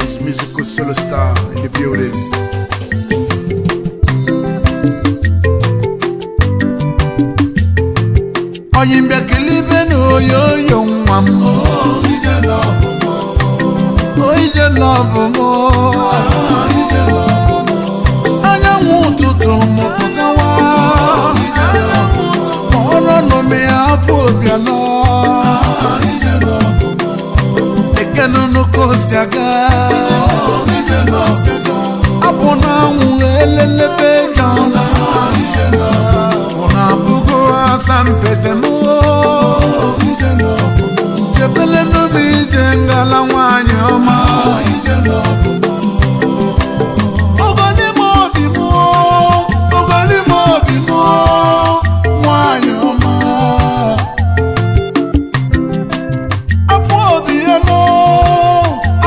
is musical solo star in the building. Oyimbe kilibe no yo yo mwam. Oh, ije love mo. Oh, ije love mo. Ije love mo. Anya mututu mo putawa. Ije love mo. Oro no me afu biano. Ije love mo. Ekenu no kosiaga. Ije love mo. Apona unelele pegana. Ije love mo. Ona bugo asampezemo. Ije love mo. Jebele no mi jengala wanyoma. Ije love mo. Ogani mo bimo. Ogani mo bimo. Wanyoma. Apu obiano.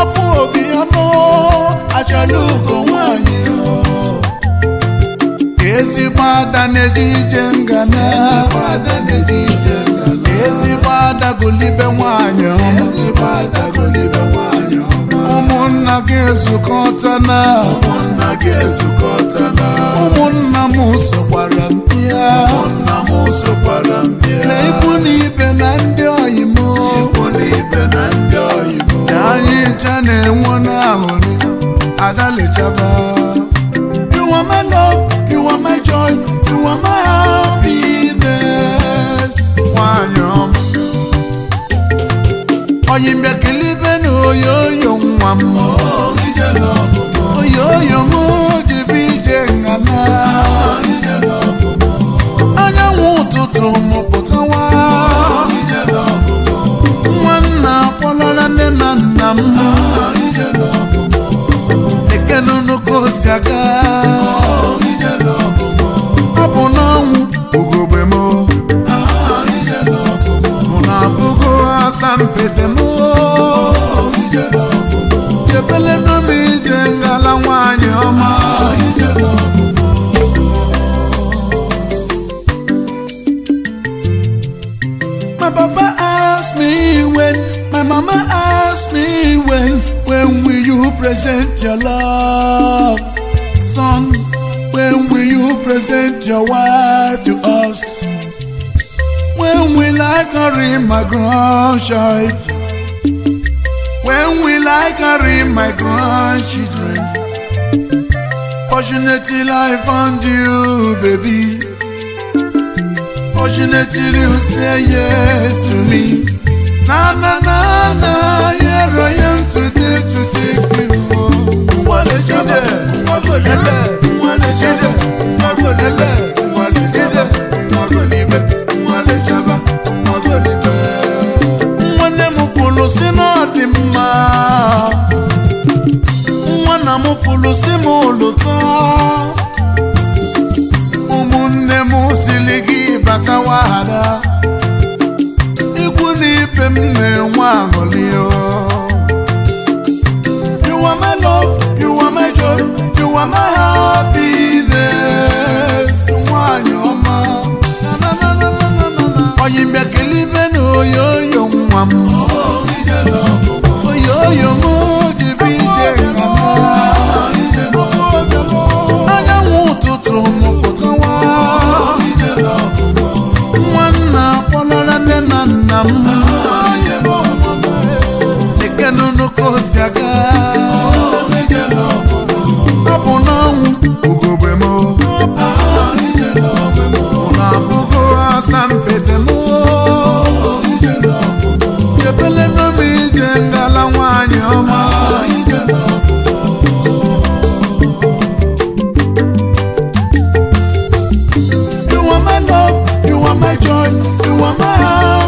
Apu obiano. Achaluko wanyo. Ezi bada neji jengana. Ezi bada neji jengana. Ezi bada gulibe wanyo. Ezi bada gulibe wanyo. Umunna gezu kotana. Umunna gezu kotana. Umunna muso kwarampia. Umunna muso kwarampia. Na ikuni ibe na ndi oyimo. Ikuni ibe na ndi oyimo. Yanyi chane wana honi. Adale chaba. You are my love. You are my joy, you are my happiness. Wanyom. Oyimbe kilibe no yo yo mwam. Oh, ije love mo. Oh, yo yo mo jibije ngana. Ije love mo. Anya mututu mo putawa. Ije love mo. Mwana polola nena nam. Ije love mo. Ekenu no kosiaga. Ije love mo. Aponawu ugobemo. Ije love mo. Ona bugo asampezemo. Ije love mo. Jebele no mi jengala wanyoma. Ije love mo. My papa asked me when, my mama asked me when will you present your love, son? When will you present your wife to us? When will I carry my grandchild? When will I carry my grandchildren? Fortunately I found you, baby. Fortunately you say yes to me. Na na na na, here I am today to take you home. What a jide, what a jide, what a jide, what a jide, what a jide, what a libe, what a jaba, what a libe. Mwane mufulu sinotima, mwana mufulu simuluta. Umunne musiligi batawada. You are my love, you are my joy, you are my happiness. Wanyoma. Na na na na na na na. Oyimbe kilibe no yo yo mwam. Oh, ije love mo. Oh, yo yo mo jibije ngana. Ije love mo. Anya mututu mo putawa. Ije love mo. Mwana polola nena nam. Ekenu no kosiaga. Ije love mo. Aponawu ugobemo. Ije love mo. Ona bugo asampezemo. Ije love mo. Jebele no mi jengala wanyoma. Ije love mo. You are my love, you are my joy, you are my heart.